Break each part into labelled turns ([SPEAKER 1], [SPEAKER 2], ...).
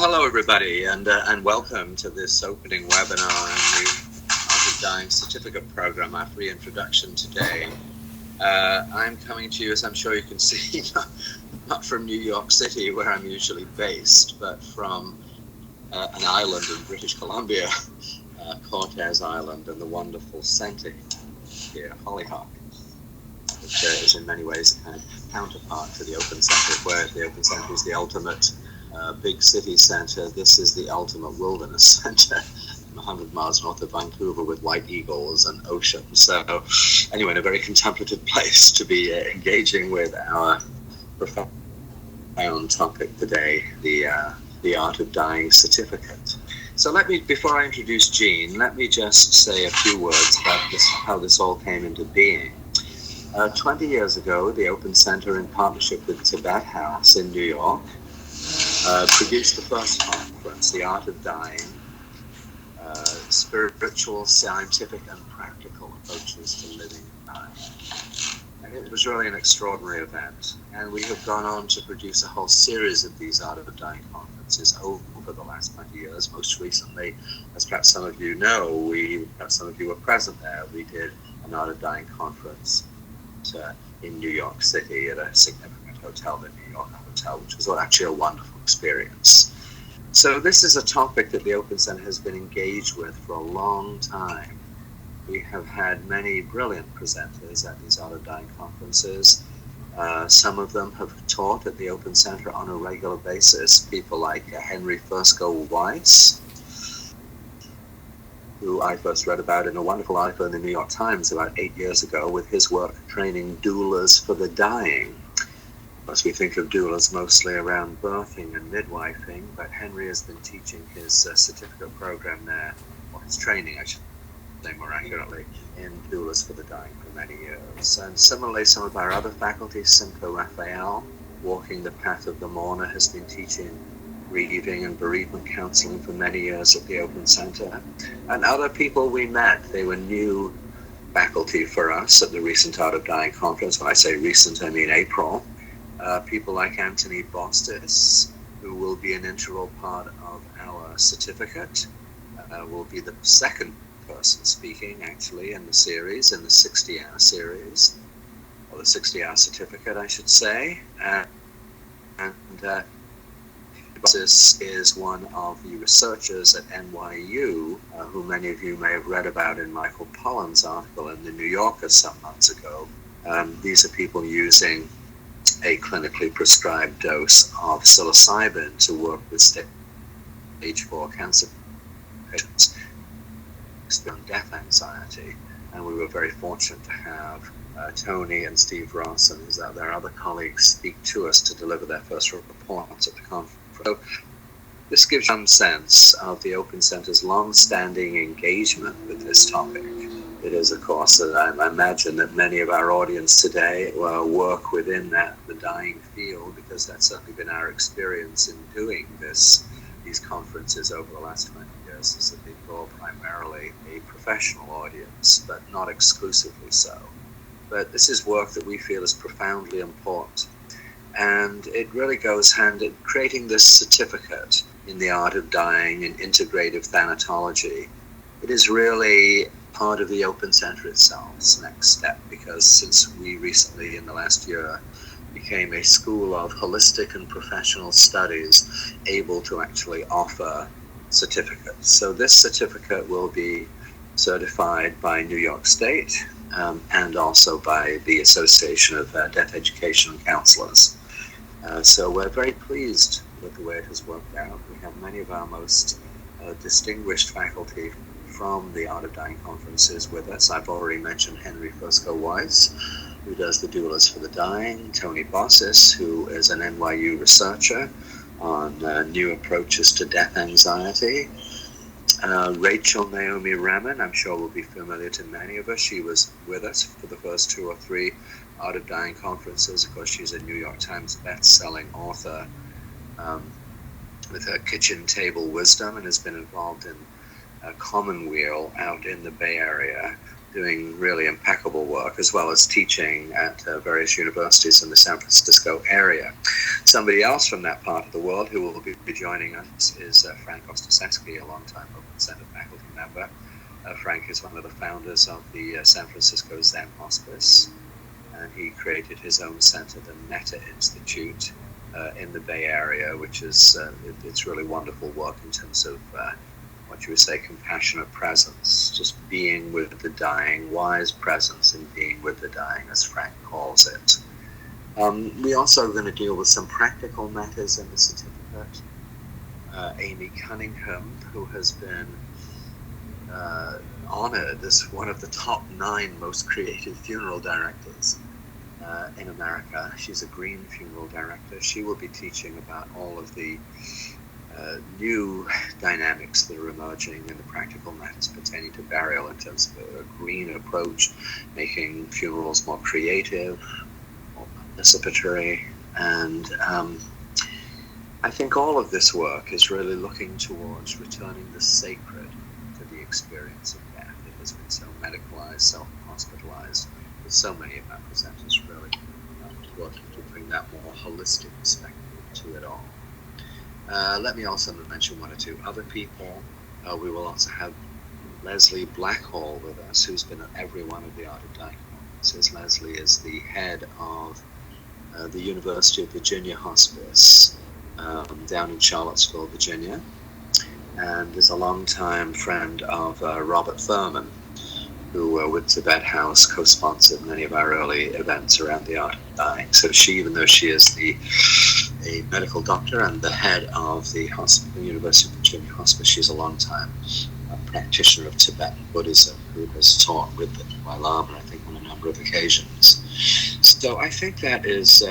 [SPEAKER 1] Hello, everybody, and welcome to this opening webinar in the Art of Dying Certificate Program, our free introduction today. I'm coming to you, as I'm sure you can see, not from New York City, where I'm usually based, but from an island in British Columbia, Cortes Island, and the wonderful center here, Hollyhock, which is in many ways a kind of counterpart to the Open Center, where the Open Center is the ultimate big city center. This is the ultimate wilderness center, 100 miles north of Vancouver, with white eagles and ocean. So anyway, a very contemplative place to be engaging with our profound topic today, the Art of Dying Certificate. So before I introduce Jeanne, let me just say a few words about how this all came into being. 20 years ago, the Open Center, in partnership with Tibet House in New York, produced the first conference, The Art of Dying, Spiritual, Scientific, and Practical Approaches to Living and Dying. And it was really an extraordinary event. And we have gone on to produce a whole series of these Art of Dying conferences over the last 20 years. Most recently, as perhaps some of you know, perhaps some of you were present there, we did an Art of Dying conference in New York City at a significant hotel, the New York Hotel, which was actually a wonderful experience. So this is a topic that the Open Center has been engaged with for a long time. We have had many brilliant presenters at these Art of Dying conferences. Some of them have taught at the Open Center on a regular basis. People like Henry Fusco Weiss, who I first read about in a wonderful article in the New York Times about 8 years ago, with his work training doulas for the dying. Of course, we think of doulas mostly around birthing and midwifing, but Henry has been teaching his certificate program there, or his training, I should say more accurately, in doulas for the dying for many years. And similarly, some of our other faculty, Simca Raphael, Walking the Path of the Mourner, has been teaching grieving and bereavement counseling for many years at the Open Center. And other people we met, they were new faculty for us at the recent Art of Dying conference. When I say recent, I mean April. People like Anthony Bostis, who will be an integral part of our certificate, will be the second person speaking actually in the series, in the 60-hour series, or the 60-hour certificate, I should say. Bostis is one of the researchers at NYU, who many of you may have read about in Michael Pollan's article in the New Yorker some months ago. These are people using a clinically prescribed dose of psilocybin to work with stage 4 cancer patients experiencing death anxiety. And we were very fortunate to have Tony and Steve Ross and their other colleagues speak to us to deliver their first reports at the conference. So this gives some sense of the Open Center's long-standing engagement with this topic. It is, of course, that I imagine that many of our audience today work within the dying field, because that's certainly been our experience in doing these conferences over the last 20 years, is that they draw primarily a professional audience, but not exclusively so. But this is work that we feel is profoundly important. And it really goes hand in creating this certificate in the Art of Dying in Integrative Thanatology. It is really part of the Open Center itself's next step, because since we recently, in the last year, became a school of holistic and professional studies able to actually offer certificates. So this certificate will be certified by New York State and also by the Association of Death Education Counselors. So we're very pleased with the way it has worked out. We have many of our most distinguished faculty from the Art of Dying conferences with us. I've already mentioned Henry Fusco Weiss, who does the doulas for the dying, Tony Bostis, who is an NYU researcher on new approaches to death anxiety. Rachel Naomi Remen, I'm sure will be familiar to many of us. She was with us for the first 2 or 3 Art of Dying conferences. Of course, she's a New York Times best-selling author with her kitchen table wisdom, and has been involved in Commonweal out in the Bay Area doing really impeccable work, as well as teaching at various universities in the San Francisco area. Somebody else from that part of the world who will be joining us is Frank Ostaseski, a longtime Open Center faculty member. Frank is one of the founders of the San Francisco Zen Hospice, and he created his own center, the Metta Institute, in the Bay Area, which is it's really wonderful work in terms of what you would say compassionate presence, just being with the dying, wise presence in being with the dying, as Frank calls it. We also are going to deal with some practical matters in the certificate. Amy Cunningham, who has been honored as one of the top 9 most creative funeral directors in America. She's a green funeral director. She will be teaching about all of the new dynamics that are emerging in the practical matters pertaining to burial in terms of a green approach, making funerals more creative, more participatory, and I think all of this work is really looking towards returning the sacred to the experience of death. It has been so medicalized, so hospitalized, with so many of our presenters really working to bring that more holistic perspective to it all. Let me also mention 1 or 2 other people. We will also have Leslie Blackhall with us, who's been at every one of the Art of Dying conferences. Leslie is the head of the University of Virginia Hospice down in Charlottesville, Virginia, and is a longtime friend of Robert Thurman, who with Tibet House co-sponsored many of our early events around the Art of Dying. So she, even though she is a medical doctor and the head of the University of Virginia Hospice, she's a long-time practitioner of Tibetan Buddhism who has taught with the Dalai Lama, I think, on a number of occasions. So I think that is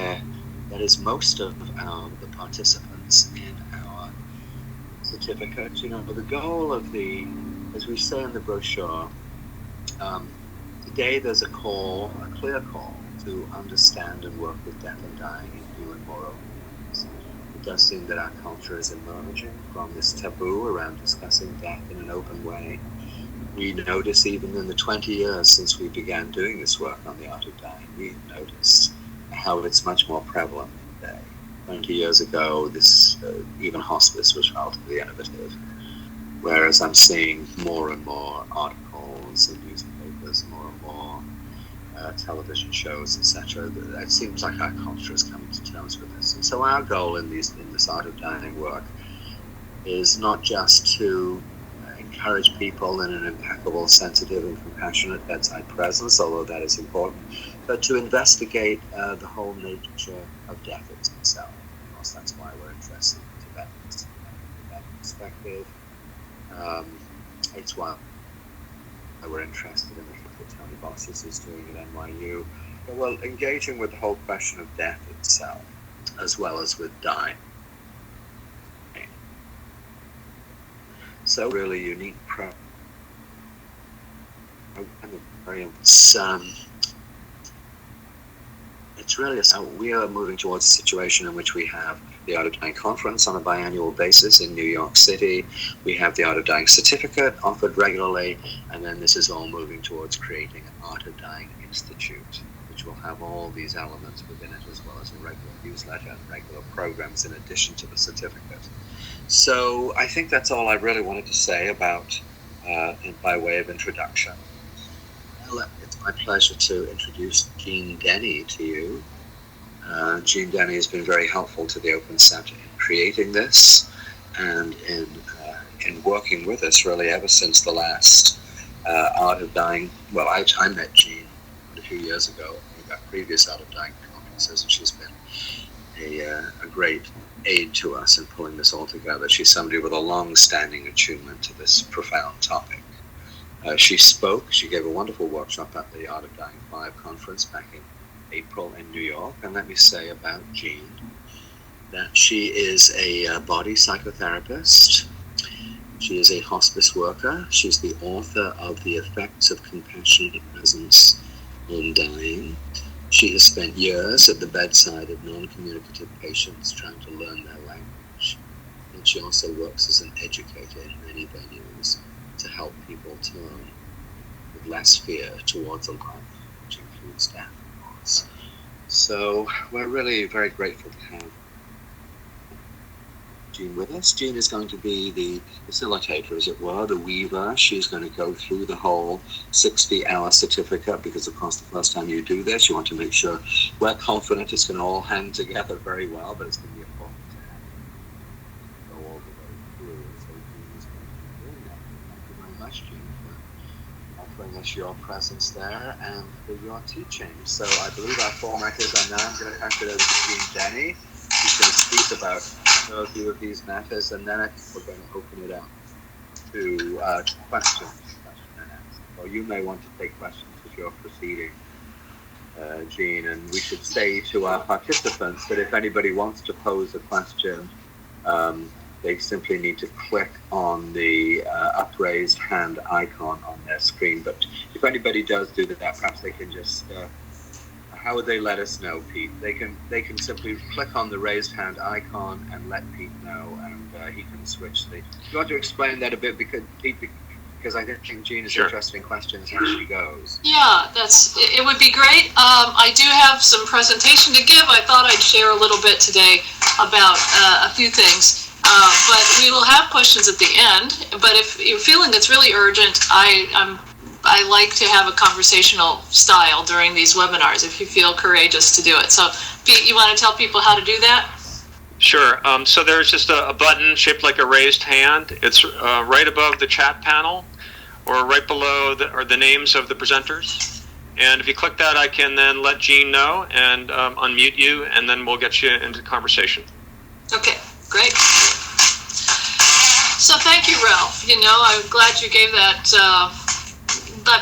[SPEAKER 1] most of the participants in our certificate. You know, the goal of as we say in the brochure, today there's a clear call to understand and work with death and dying in new and more open ways. It does seem that our culture is emerging from this taboo around discussing death in an open way. We notice even in the 20 years since we began doing this work on the Art of Dying, we've noticed how it's much more prevalent today. 20 years ago, this even hospice was relatively innovative, whereas I'm seeing more and more articles in newspapers, more and more television shows, etc. It seems like our culture is coming to terms with this. And so our goal in this Art of Dying work is not just to encourage people in an impeccable, sensitive, and compassionate bedside presence, although that is important, but to investigate the whole nature of death itself. Of course, that's why we're interested in Tibetan perspective. It's why we're interested in the work that Tony Bossis is doing at NYU. Well, engaging with the whole question of death itself, as well as with dying. So really unique program. It's really we are moving towards a situation in which we have the Art of Dying conference on a biannual basis in New York City. We have the Art of Dying certificate offered regularly, and then this is all moving towards creating an Art of Dying Institute, which will have all these elements within it, as well as a regular newsletter and regular programs in addition to the certificate. So I think that's all I really wanted to say about by way of introduction. It's my pleasure to introduce Jeanne Denney to you. Jeanne Denney has been very helpful to the Open Center in creating this and in working with us really ever since the last Art of Dying. Well, I met Jeanne a few years ago at our previous Art of Dying conferences, and she's been a great aid to us in pulling this all together. She's somebody with a long-standing attunement to this profound topic. She gave a wonderful workshop at the Art of Dying 5 conference back in April in New York. And let me say about Jeanne that she is a body psychotherapist. She is a hospice worker. She's the author of The Effects of Compassionate Presence on Dying. She has spent years at the bedside of non-communicative patients trying to learn their language. And she also works as an educator in many venues to help people turn with less fear towards a life which includes death, of course. So we're really very grateful to have Jeanne with us. Jeanne is going to be the facilitator, as it were, the weaver. She's going to go through the whole 60-hour certificate, because of course the first time you do this, you want to make sure we're confident it's going to all hang together very well, but it's going to be important to have go all the way through. So Jeanne is going to be doing that. Thank you very much, Jeanne, for offering us your presence there and for your teaching. So I believe our format is, I'm going to pass it over to Jeanne Denney. She's going to speak about a few of these matters, and then I think we're going to open it up to questions, question and answer. Or you may want to take questions as you're proceeding, Jeanne. And we should say to our participants that if anybody wants to pose a question, they simply need to click on the upraised hand icon on their screen. But if anybody does do that, perhaps they can just how would they let us know, Pete? They can simply click on the raised hand icon and let Pete know, and he can switch the. Do you want to explain that a bit, because Pete? Because I think Jeanne is interested in questions as she goes.
[SPEAKER 2] Yeah, it would be great. I do have some presentation to give. I thought I'd share a little bit today about a few things, but we will have questions at the end. But if you're feeling it's really urgent, I like to have a conversational style during these webinars if you feel courageous to do it. So, Pete, you want to tell people how to do that?
[SPEAKER 3] Sure. So there's just a button shaped like a raised hand. It's right above the chat panel, or right below the names of the presenters. And if you click that, I can then let Jeanne know and unmute you, and then we'll get you into conversation.
[SPEAKER 2] Okay, great. So thank you, Ralph. I'm glad you gave that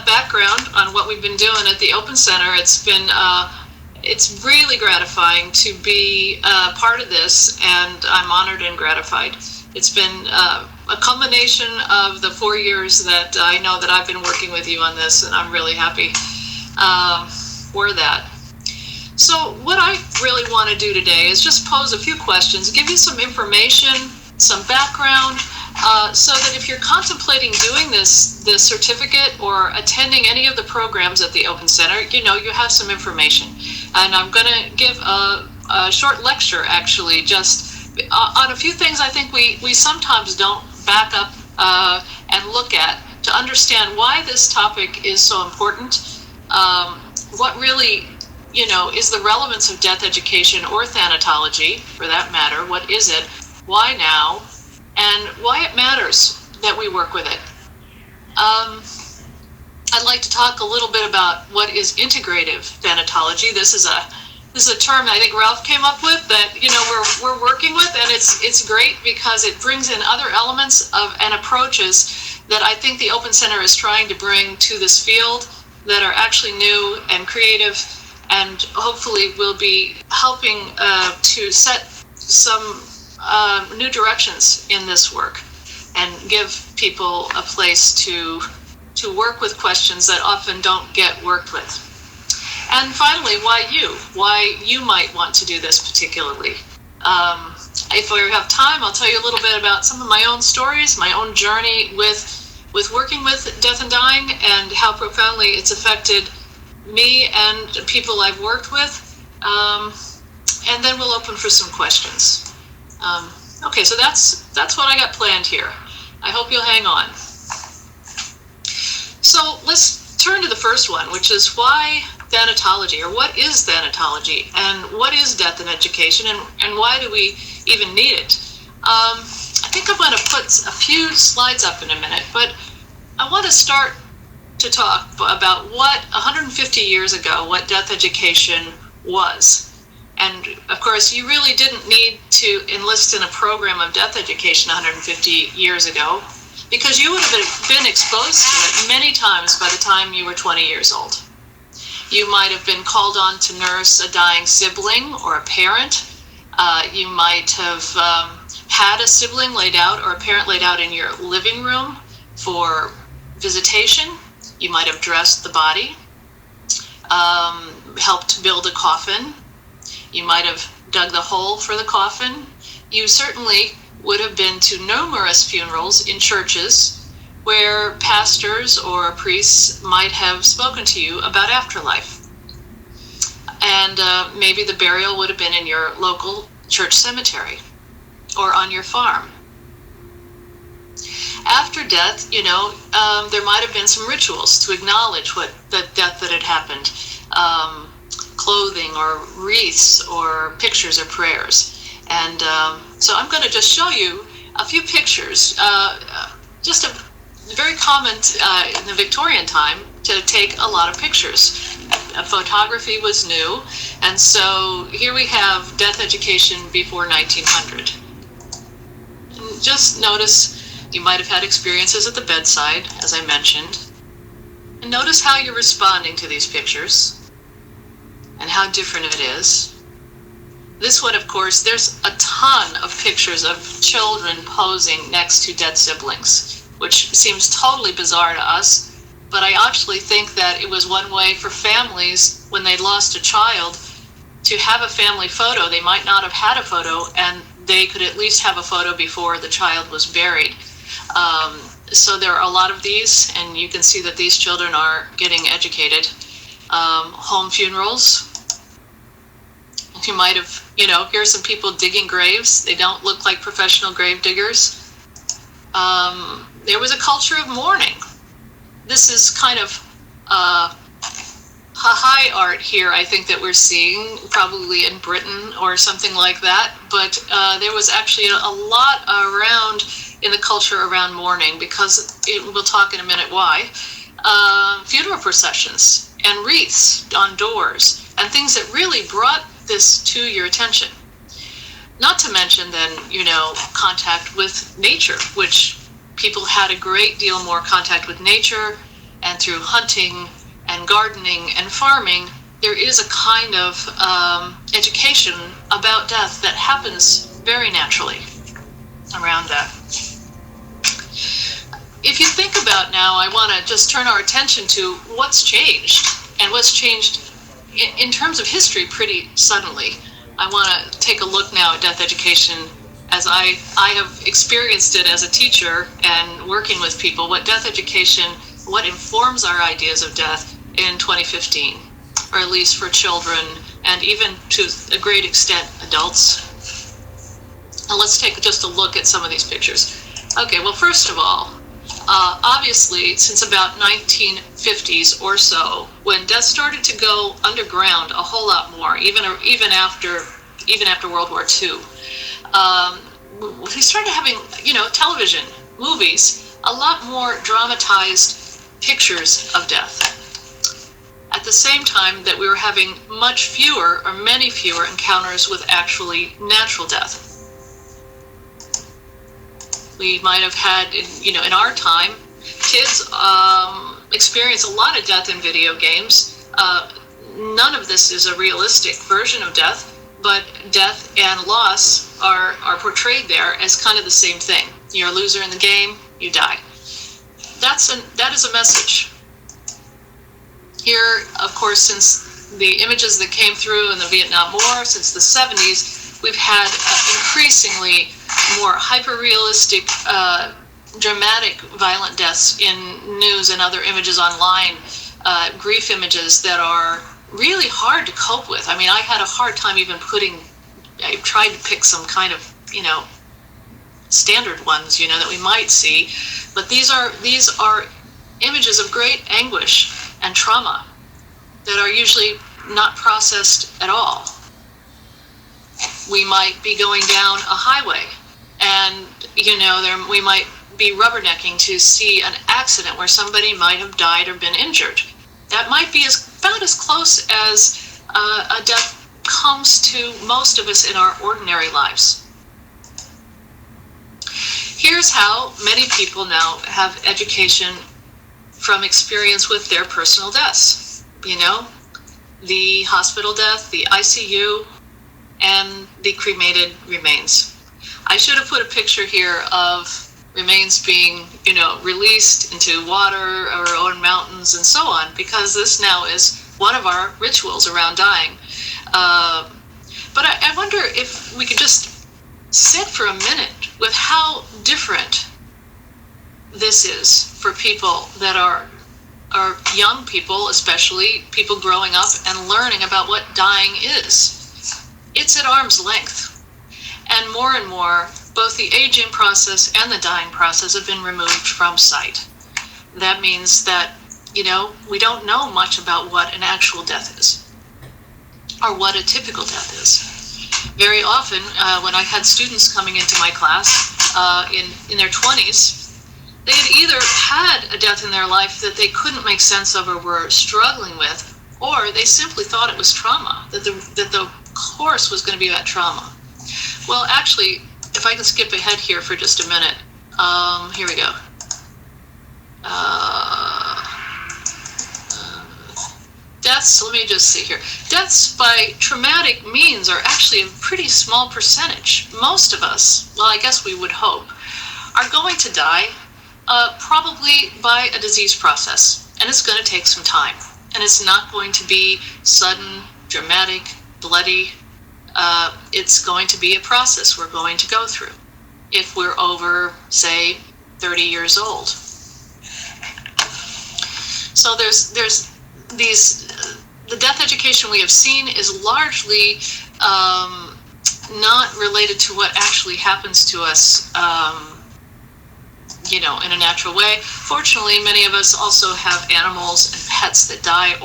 [SPEAKER 2] background on what we've been doing at the Open Center. It's really gratifying to be part of this, and I'm honored and gratified. It's been a culmination of the 4 years that I know that I've been working with you on this, and I'm really happy for that. So what I really want to do today is just pose a few questions, give you some information, some background, so that if you're contemplating doing this certificate or attending any of the programs at the Open Center, you have some information. And I'm going to give a short lecture, actually, just on a few things I think we sometimes don't back up and look at to understand why this topic is so important, what really, is the relevance of death education or thanatology, for that matter. What is it? Why now? And why it matters that we work with it. I'd like to talk a little bit about what is integrative thanatology. This is a term I think Ralph came up with that we're working with, and it's great because it brings in other elements and approaches that I think the Open Center is trying to bring to this field that are actually new and creative, and hopefully will be helping to set some new directions in this work and give people a place to work with questions that often don't get worked with. And finally, why you might want to do this particularly. If we have time, I'll tell you a little bit about some of my own stories, my own journey with working with death and dying, and how profoundly it's affected me and people I've worked with. And then we'll open for some questions. Okay, so that's what I got planned here. I hope you'll hang on. So let's turn to the first one, which is why thanatology, or what is thanatology, and what is death in education, and why do we even need it? I think I'm going to put a few slides up in a minute, but I want to start to talk about what 150 years ago, what death education was. And of course, you really didn't need to enlist in a program of death education 150 years ago, because you would have been exposed to it many times by the time you were 20 years old. You might have been called on to nurse a dying sibling or a parent. You might have had a sibling laid out or a parent laid out in your living room for visitation. You might have dressed the body, helped build a coffin. You might have dug the hole for the coffin. You certainly would have been to numerous funerals in churches where pastors or priests might have spoken to you about afterlife. And maybe the burial would have been in your local church cemetery or on your farm. After death, there might have been some rituals to acknowledge the death that had happened. Clothing or wreaths or pictures or prayers. And so I'm going to just show you a few pictures. Just a very common in the Victorian time to take a lot of pictures. Photography was new, and so here we have death education before 1900. And just notice you might have had experiences at the bedside, as I mentioned. And notice how you're responding to these pictures and how different it is. This one, of course, there's a ton of pictures of children posing next to dead siblings, which seems totally bizarre to us, but I actually think that it was one way for families, when they lost a child, to have a family photo. They might not have had a photo, and they could at least have a photo before the child was buried. So there are a lot of these, and you can see that these children are getting educated. Home funerals. You might have, here's some people digging graves. They don't look like professional grave diggers. There was a culture of mourning. This is kind of high art here, I think, that we're seeing, probably in Britain or something like that. But there was actually a lot around in the culture around mourning, because we'll talk in a minute why. Funeral processions and wreaths on doors and things that really brought this to your attention. Not to mention then, contact with nature, which people had a great deal more contact with nature, and through hunting and gardening and farming, there is a kind of education about death that happens very naturally around that. If you think about now, I want to just turn our attention to what's changed, and what's changed in terms of history pretty suddenly. I want to take a look now at death education as I have experienced it as a teacher and working with people, what death education, what informs our ideas of death in 2015, or at least for children, and even to a great extent adults. And let's take just a look at some of these pictures. Okay, well, first of all, obviously, since about 1950s or so, when death started to go underground a whole lot more, even after World War II, we started having, television, movies, a lot more dramatized pictures of death. At the same time that we were having much fewer, or many fewer, encounters with actually natural death. We might have had, in our time, kids experience a lot of death in video games. None of this is a realistic version of death, but death and loss are portrayed there as kind of the same thing. You're a loser in the game, you die. That is a message. Here, of course, since the images that came through in the Vietnam War, since the 70s, we've had increasingly more hyper-realistic, dramatic, violent deaths in news and other images online, grief images that are really hard to cope with. I mean, I had a hard time even I tried to pick some kind of, standard ones, that we might see, but these are images of great anguish and trauma that are usually not processed at all. We might be going down a highway, and we might be rubbernecking to see an accident where somebody might have died or been injured. That might be about as close as a death comes to most of us in our ordinary lives. Here's how many people now have education from experience with their personal deaths. The hospital death, the ICU, and the cremated remains. I should have put a picture here of remains being, released into water or own mountains and so on, because this now is one of our rituals around dying. But I wonder if we could just sit for a minute with how different this is for people that are young people, especially people growing up and learning about what dying is. It's at arm's length. And more, both the aging process and the dying process have been removed from sight. That means that, we don't know much about what an actual death is, or what a typical death is. Very often, when I had students coming into my class in their 20s, they had either had a death in their life that they couldn't make sense of or were struggling with, or they simply thought it was trauma, that the course was going to be about trauma. Well, actually, if I can skip ahead here for just a minute, here we go. Deaths, let me just see here. Deaths by traumatic means are actually a pretty small percentage. Most of us, well, I guess we would hope, are going to die probably by a disease process. And it's going to take some time. And it's not going to be sudden, dramatic, bloody. It's going to be a process we're going to go through if we're over, say, 30 years old. So there's these, the death education we have seen is largely not related to what actually happens to us, in a natural way. Fortunately, many of us also have animals and pets that die,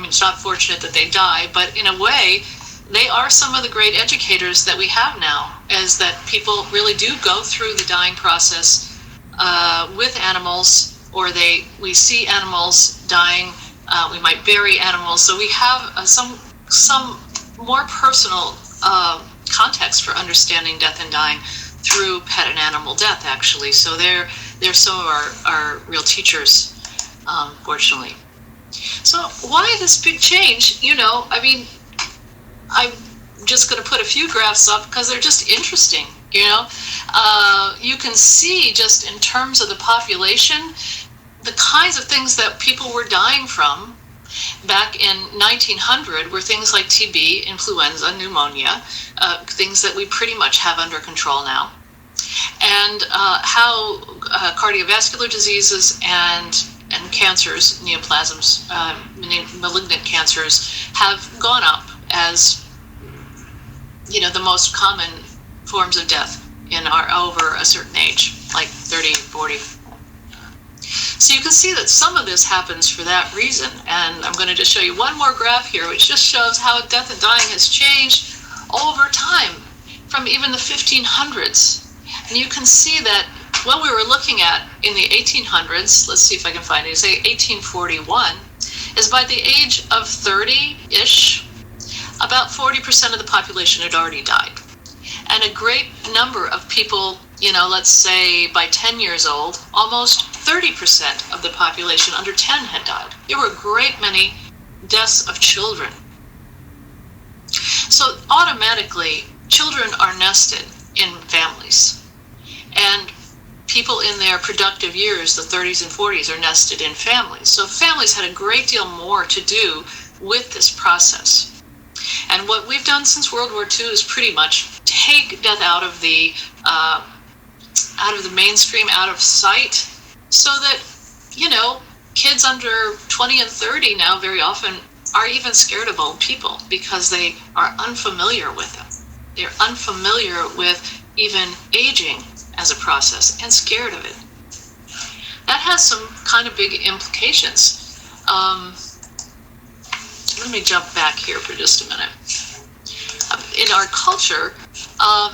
[SPEAKER 2] it's not fortunate that they die, but in a way, they are some of the great educators that we have now, is that people really do go through the dying process with animals, or we see animals dying. We might bury animals, so we have some more personal context for understanding death and dying through pet and animal death, actually. So they're some of our real teachers, fortunately. So why this big change? I'm just going to put a few graphs up because they're just interesting. You can see just in terms of the population, the kinds of things that people were dying from back in 1900 were things like TB, influenza, pneumonia, things that we pretty much have under control now, and how cardiovascular diseases and cancers, neoplasms, malignant cancers have gone up as the most common forms of death over a certain age, like 30, 40. So you can see that some of this happens for that reason. And I'm going to just show you one more graph here, which just shows how death and dying has changed over time from even the 1500s. And you can see that what we were looking at in the 1800s, let's see if I can find it, say 1841, is by the age of 30-ish, about 40% of the population had already died. And a great number of people, let's say by 10 years old, almost 30% of the population under 10 had died. There were a great many deaths of children. So automatically, children are nested in families. And people in their productive years, the 30s and 40s, are nested in families. So families had a great deal more to do with this process. And what we've done since World War II is pretty much take death out of the mainstream, out of sight, so that, kids under 20 and 30 now very often are even scared of old people because they are unfamiliar with them. They're unfamiliar with even aging as a process and scared of it. That has some kind of big implications. Let me jump back here for just a minute. In our culture,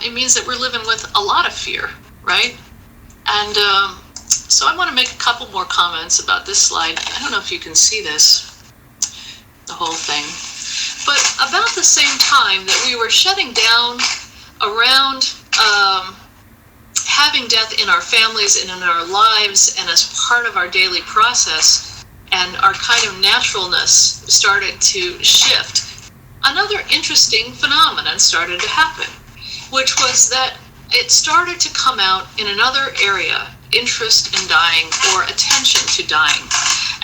[SPEAKER 2] it means that we're living with a lot of fear, right? And so I want to make a couple more comments about this slide. I don't know if you can see this, the whole thing. But about the same time that we were shutting down around having death in our families and in our lives and as part of our daily process, and our kind of naturalness started to shift, another interesting phenomenon started to happen, which was that it started to come out in another area, interest in dying or attention to dying.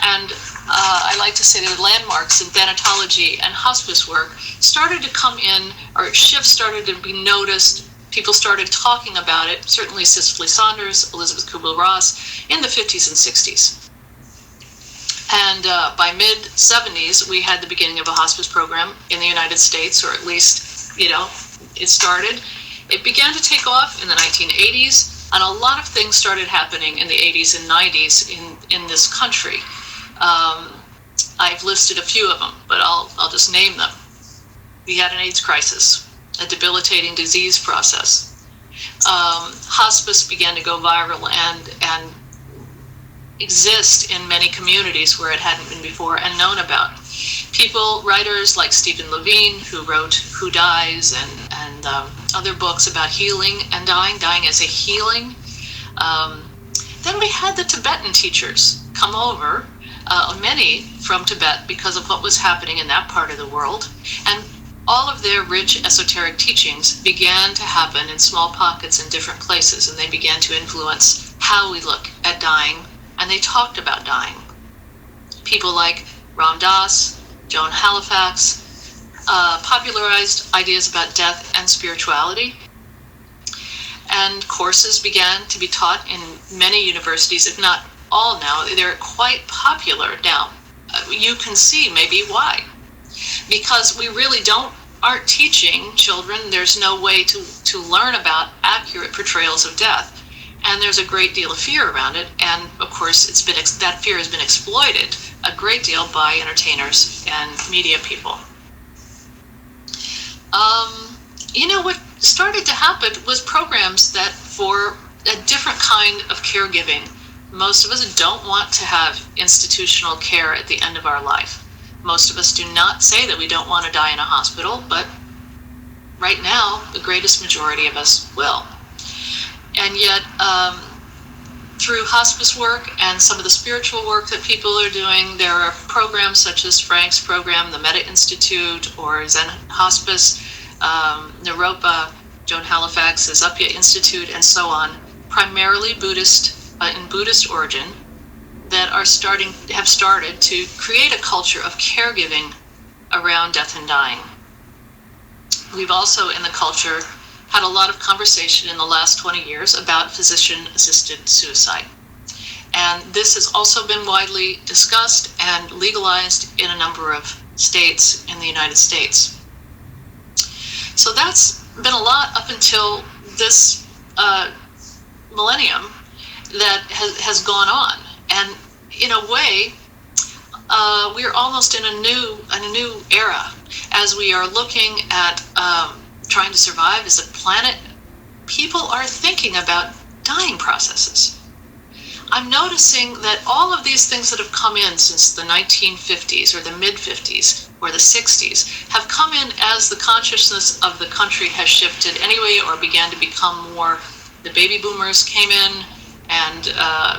[SPEAKER 2] And I like to say the landmarks in thanatology and hospice work started to come in, or shifts started to be noticed People started talking about it, certainly Cicely Saunders, Elizabeth Kubler-Ross, in the 50s and 60s. And by mid-70s, we had the beginning of a hospice program in the United States, or at least, it started. It began to take off in the 1980s, and a lot of things started happening in the 80s and 90s in this country. I've listed a few of them, but I'll just name them. We had an AIDS crisis, a debilitating disease process. Hospice began to go viral and exist in many communities where it hadn't been before and known about. Writers like Stephen Levine, who wrote Who Dies and other books about healing and dying as a healing. Then we had the Tibetan teachers come over, many from Tibet, because of what was happening in that part of the world. And all of their rich esoteric teachings began to happen in small pockets in different places, and they began to influence how we look at dying, and they talked about dying. People like Ram Dass, Joan Halifax, popularized ideas about death and spirituality. And courses began to be taught in many universities, if not all now. They're quite popular now. You can see maybe why. Because we really aren't teaching children. There's no way to learn about accurate portrayals of death. And there's a great deal of fear around it. And of course, that fear has been exploited a great deal by entertainers and media people. What started to happen was programs that for a different kind of caregiving. Most of us don't want to have institutional care at the end of our life. Most of us do not say that we don't want to die in a hospital, but right now, the greatest majority of us will. And yet, through hospice work and some of the spiritual work that people are doing, there are programs such as Frank's program, the Metta Institute, or Zen Hospice, Naropa, Joan Halifax's Upya Institute, and so on, primarily Buddhist, in Buddhist origin, that have started to create a culture of caregiving around death and dying. We've also, in the culture, had a lot of conversation in the last 20 years about physician-assisted suicide. And this has also been widely discussed and legalized in a number of states in the United States. So that's been a lot up until this millennium that has gone on. And in a way, we're almost in a new era as we are looking at trying to survive as a planet. People are thinking about dying processes. I'm noticing that all of these things that have come in since the 1950s or the mid-50s or the 60s have come in as the consciousness of the country has shifted anyway, or began to become more. The baby boomers came in and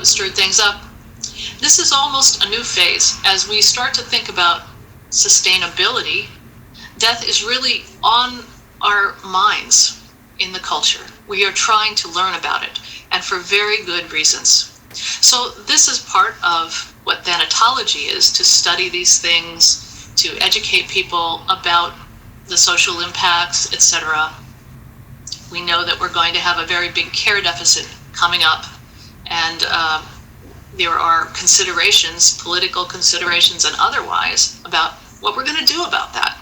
[SPEAKER 2] stirred things up. This is almost a new phase. As we start to think about sustainability, death is really on our minds in the culture. We are trying to learn about it, and for very good reasons. So this is part of what thanatology is, to study these things, to educate people about the social impacts, etc. We know that we're going to have a very big care deficit coming up, and there are considerations, political considerations and otherwise, about what we're going to do about that.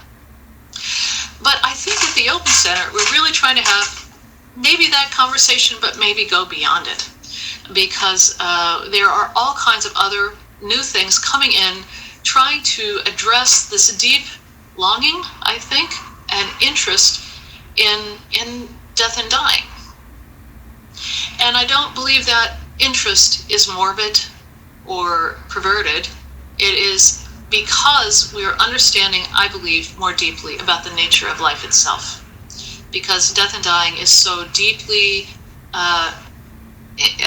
[SPEAKER 2] But I think at the Open Center, we're really trying to have maybe that conversation, but maybe go beyond it. Because there are all kinds of other new things coming in, trying to address this deep longing, I think, and interest in death and dying. And I don't believe that interest is morbid or perverted. It is because we are understanding, I believe, more deeply about the nature of life itself. Because death and dying is so deeply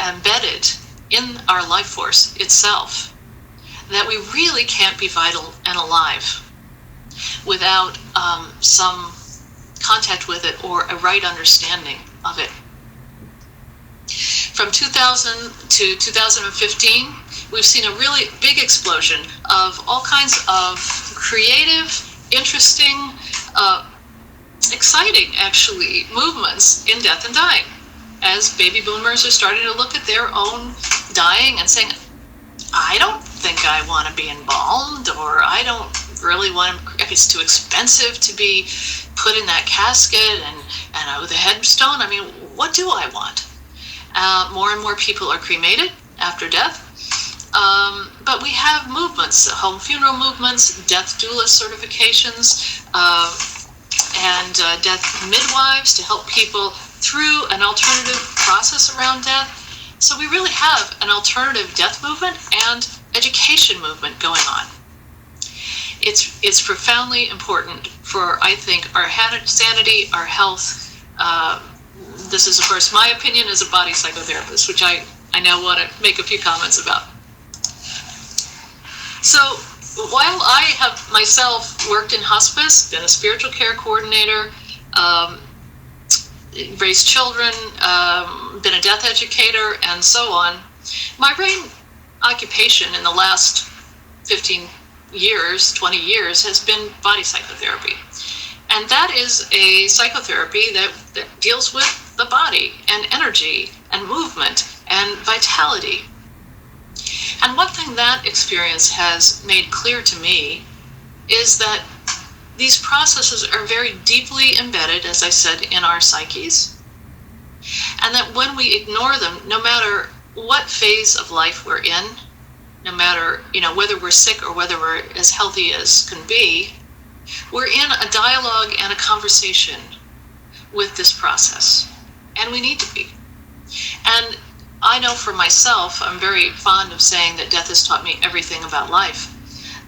[SPEAKER 2] embedded in our life force itself that we really can't be vital and alive without some contact with it or a right understanding of it. From 2000 to 2015, we've seen a really big explosion of all kinds of creative, interesting exciting, actually, movements in death and dying, as baby boomers are starting to look at their own dying and saying, I don't think I want to be embalmed, or I don't really want to, it's too expensive to be put in that casket and with a headstone. I mean, what do I want? More and more people are cremated after death. But we have movements, home funeral movements, death doula certifications, and death midwives to help people through an alternative process around death. So we really have an alternative death movement and education movement going on. It's profoundly important for, I think, our sanity, our health. This is, of course, my opinion as a body psychotherapist, which I now want to make a few comments about. So while I have myself worked in hospice, been a spiritual care coordinator, raised children, been a death educator, and so on, my main occupation in the last 15 years, 20 years, has been body psychotherapy. And that is a psychotherapy that deals with the body and energy and movement and vitality. And one thing that experience has made clear to me is that these processes are very deeply embedded, as I said, in our psyches. And that when we ignore them, no matter what phase of life we're in, no matter, whether we're sick or whether we're as healthy as can be, we're in a dialogue and a conversation with this process. And we need to be. And I know for myself, I'm very fond of saying that death has taught me everything about life.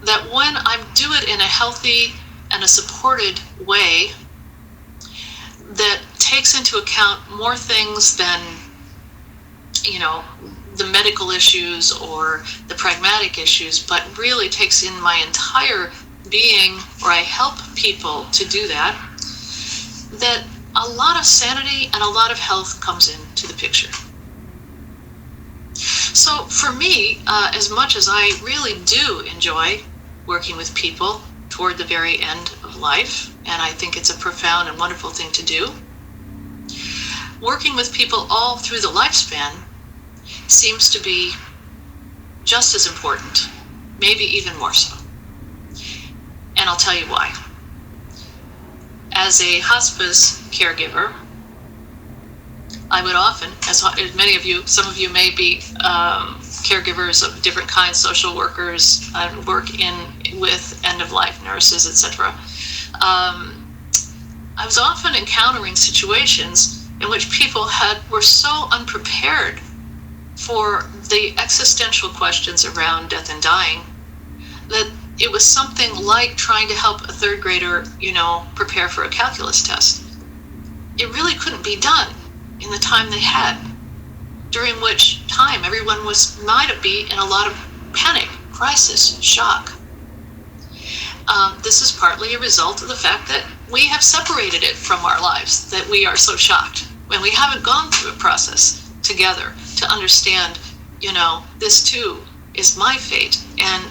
[SPEAKER 2] That when I do it in a healthy and a supported way that takes into account more things than, the medical issues or the pragmatic issues, but really takes in my entire being, where I help people to do that a lot of sanity and a lot of health comes into the picture. So for me, as much as I really do enjoy working with people toward the very end of life, and I think it's a profound and wonderful thing to do, working with people all through the lifespan seems to be just as important, maybe even more so. And I'll tell you why. As a hospice caregiver, I would often, as many of you, some of you may be caregivers of different kinds, social workers, work with end-of-life nurses, etc. I was often encountering situations in which people were so unprepared for the existential questions around death and dying that it was something like trying to help a third grader, prepare for a calculus test. It really couldn't be done in the time they had, during which time everyone might be in a lot of panic, crisis, shock. This is partly a result of the fact that we have separated it from our lives, that we are so shocked when we haven't gone through a process together to understand, this too is my fate, and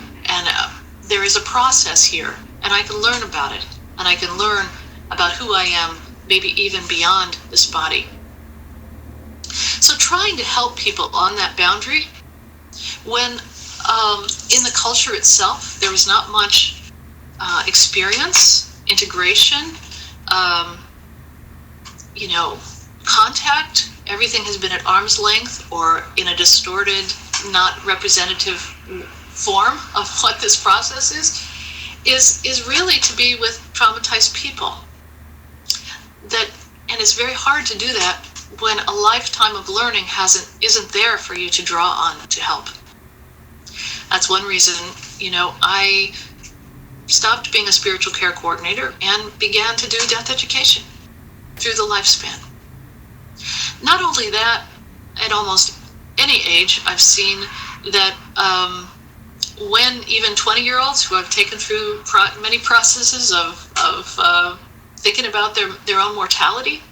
[SPEAKER 2] there is a process here, and I can learn about it, and I can learn about who I am, maybe even beyond this body. So trying to help people on that boundary, when in the culture itself there was not much experience, integration, contact, everything has been at arm's length or in a distorted, not representative form of what this process is really to be with traumatized people. And it's very hard to do that when a lifetime of learning isn't there for you to draw on to help. That's one reason, I stopped being a spiritual care coordinator and began to do death education through the lifespan. Not only that, at almost any age, I've seen that when even 20-year-olds who have taken through many processes of thinking about their own mortality,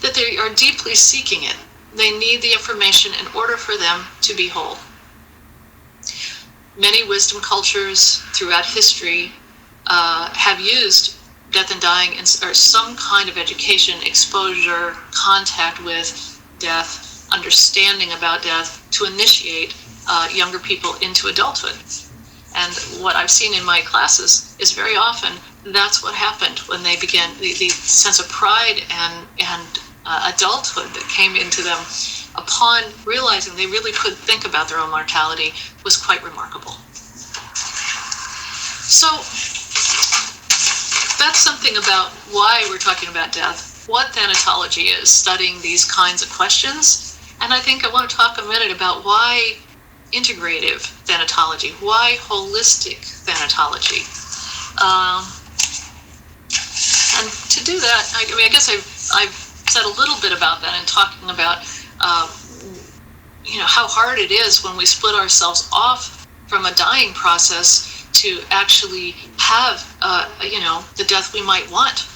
[SPEAKER 2] that they are deeply seeking it. They need the information in order for them to be whole. Many wisdom cultures throughout history have used death and dying, or some kind of education, exposure, contact with death, understanding about death, to initiate younger people into adulthood. And what I've seen in my classes is very often that's what happened when they began. The sense of pride and adulthood that came into them upon realizing they really could think about their own mortality was quite remarkable. So that's something about why we're talking about death, what thanatology is, studying these kinds of questions. And I think I want to talk a minute about why integrative thanatology, why holistic thanatology. And to do that, I guess I've said a little bit about that in talking about how hard it is when we split ourselves off from a dying process to actually have the death we might want.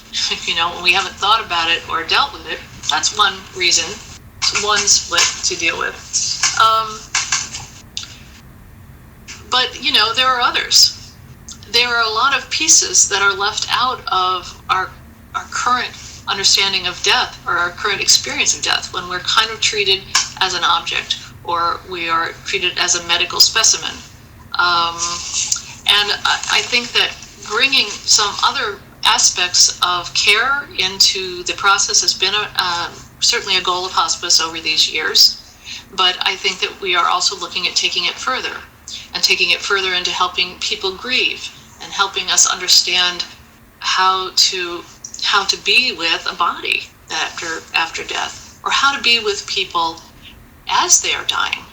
[SPEAKER 2] When we haven't thought about it or dealt with it. That's one reason. It's one split to deal with. But there are others. There are a lot of pieces that are left out of our current understanding of death, or our current experience of death, when we're kind of treated as an object, or we are treated as a medical specimen. And I think that bringing some other aspects of care into the process has been certainly a goal of hospice over these years. But I think that we are also looking at taking it further, and taking it further into helping people grieve, and helping us understand how to be with a body after death, or how to be with people as they are dying.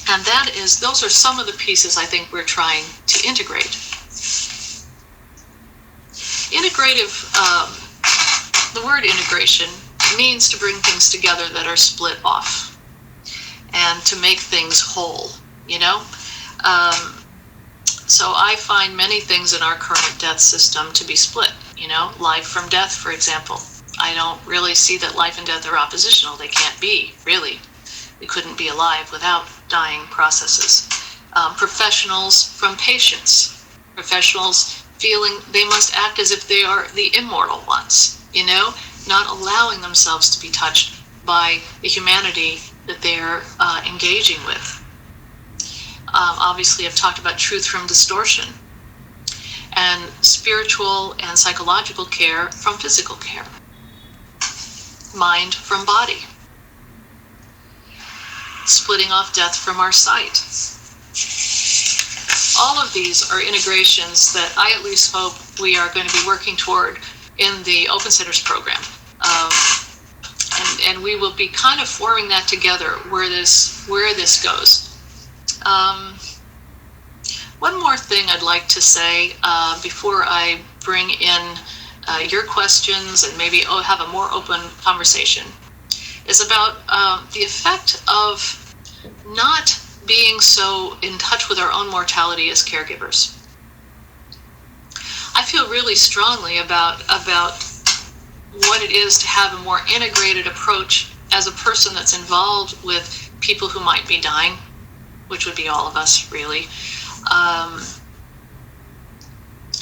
[SPEAKER 2] And those are some of the pieces I think we're trying to integrate. Integrative, the word integration means to bring things together that are split off, and to make things whole, So I find many things in our current death system to be split, life from death, for example. I don't really see that life and death are oppositional. They can't be, really. We couldn't be alive without dying processes. Professionals from patients. Professionals feeling they must act as if they are the immortal ones, not allowing themselves to be touched by the humanity that they're engaging with. Obviously, I've talked about truth from distortion, and spiritual and psychological care from physical care. Mind from body. Splitting off death from our sight. All of these are integrations that I at least hope we are going to be working toward in the Open Centers program. And we will be kind of forming that together where this goes. One more thing I'd like to say before I bring in your questions and maybe have a more open conversation is about the effect of not being so in touch with our own mortality as caregivers. I feel really strongly about what it is to have a more integrated approach as a person that's involved with people who might be dying, which would be all of us, really.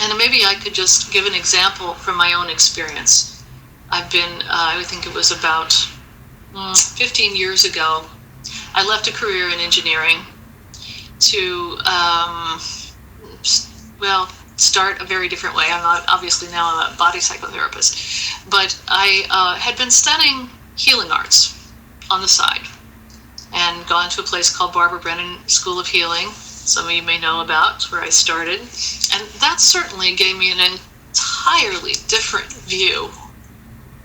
[SPEAKER 2] And maybe I could just give an example from my own experience. I've been, I think it was about 15 years ago, I left a career in engineering to, start a very different way. Obviously now I'm a body psychotherapist, but I had been studying healing arts on the side and gone to a place called Barbara Brennan School of Healing. Some of you may know about where I started. And that certainly gave me an entirely different view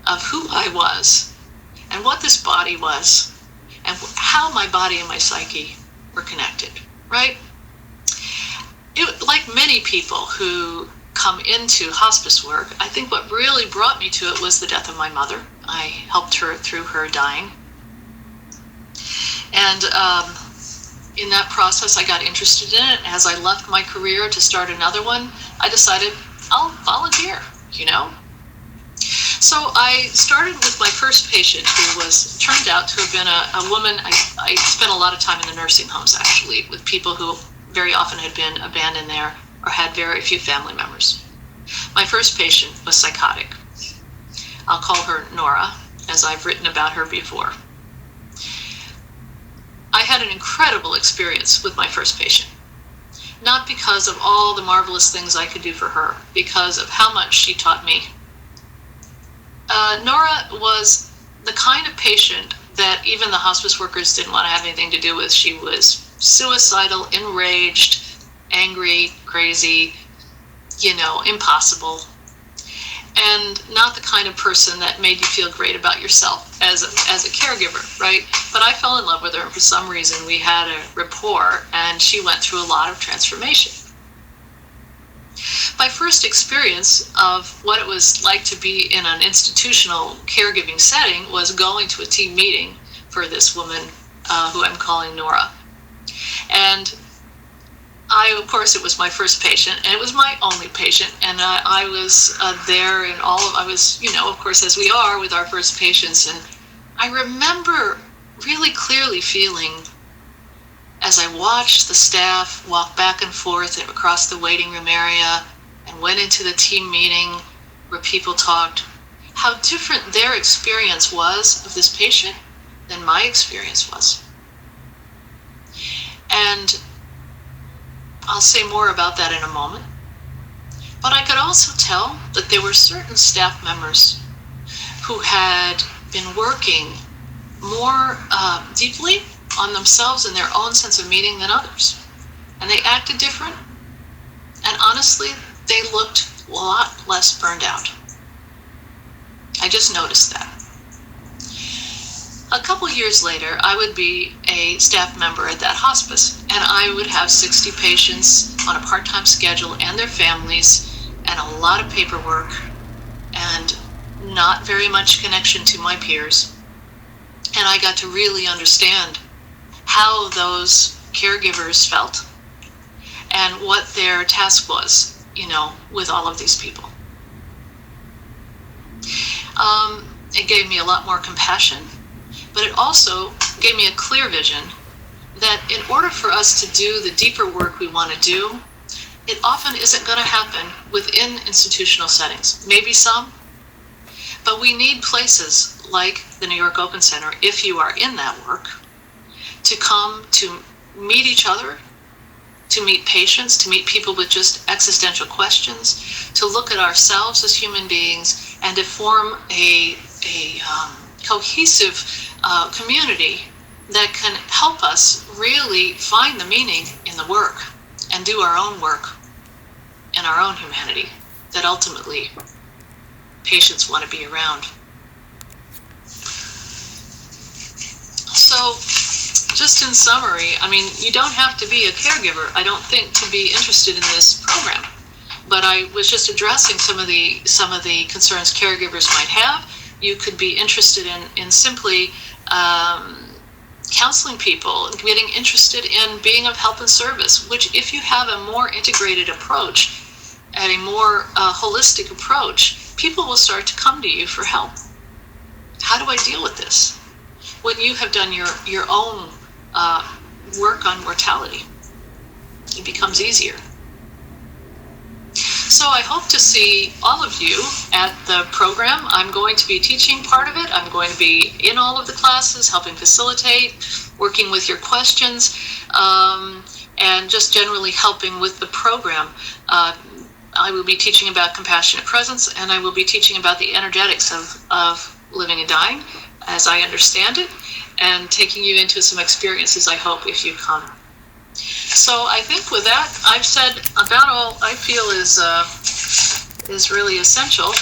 [SPEAKER 2] of who I was and what this body was and how my body and my psyche were connected, right? Like many people who come into hospice work, I think what really brought me to it was the death of my mother. I helped her through her dying. And in that process, I got interested in it. As I left my career to start another one, I decided I'll volunteer, So I started with my first patient, who turned out to have been a woman. I spent a lot of time in the nursing homes, actually, with people who very often had been abandoned there or had very few family members. My first patient was psychotic. I'll call her Nora, as I've written about her before. I had an incredible experience with my first patient. Not because of all the marvelous things I could do for her, because of how much she taught me. Nora was the kind of patient that even the hospice workers didn't want to have anything to do with. She was suicidal, enraged, angry, crazy, impossible, and not the kind of person that made you feel great about yourself as a caregiver, right? But I fell in love with her, and for some reason we had a rapport, and she went through a lot of transformation. My first experience of what it was like to be in an institutional caregiving setting was going to a team meeting for this woman who I'm calling Nora. And of course, it was my first patient, and it was my only patient, and I was there in I was, of course, as we are with our first patients, and I remember really clearly feeling, as I watched the staff walk back and forth across the waiting room area and went into the team meeting where people talked, how different their experience was of this patient than my experience was. And I'll say more about that in a moment. But I could also tell that there were certain staff members who had been working more deeply on themselves and their own sense of meaning than others. And they acted different. And honestly, they looked a lot less burned out. I just noticed that. A couple years later, I would be a staff member at that hospice, and I would have 60 patients on a part-time schedule and their families, and a lot of paperwork, and not very much connection to my peers. And I got to really understand how those caregivers felt and what their task was, with all of these people. It gave me a lot more compassion, but it also gave me a clear vision that in order for us to do the deeper work we want to do, it often isn't going to happen within institutional settings. Maybe some, but we need places like the New York Open Center, if you are in that work, to come to meet each other, to meet patients, to meet people with just existential questions, to look at ourselves as human beings, and to form a cohesive community that can help us really find the meaning in the work and do our own work in our own humanity that ultimately patients want to be around. So, just in summary, you don't have to be a caregiver, I don't think, to be interested in this program. But I was just addressing some of the concerns caregivers might have. You could be interested in simply counseling people, getting interested in being of help and service, which if you have a more integrated approach and a more holistic approach, people will start to come to you for help. How do I deal with this? When you have done your own work on mortality, it becomes easier. So I hope to see all of you at the program. I'm going to be teaching part of it. I'm going to be in all of the classes, helping facilitate, working with your questions, and just generally helping with the program. I will be teaching about compassionate presence, and I will be teaching about the energetics of living and dying as I understand it, and taking you into some experiences, I hope, if you come. So I think with that, I've said about all I feel is really essential.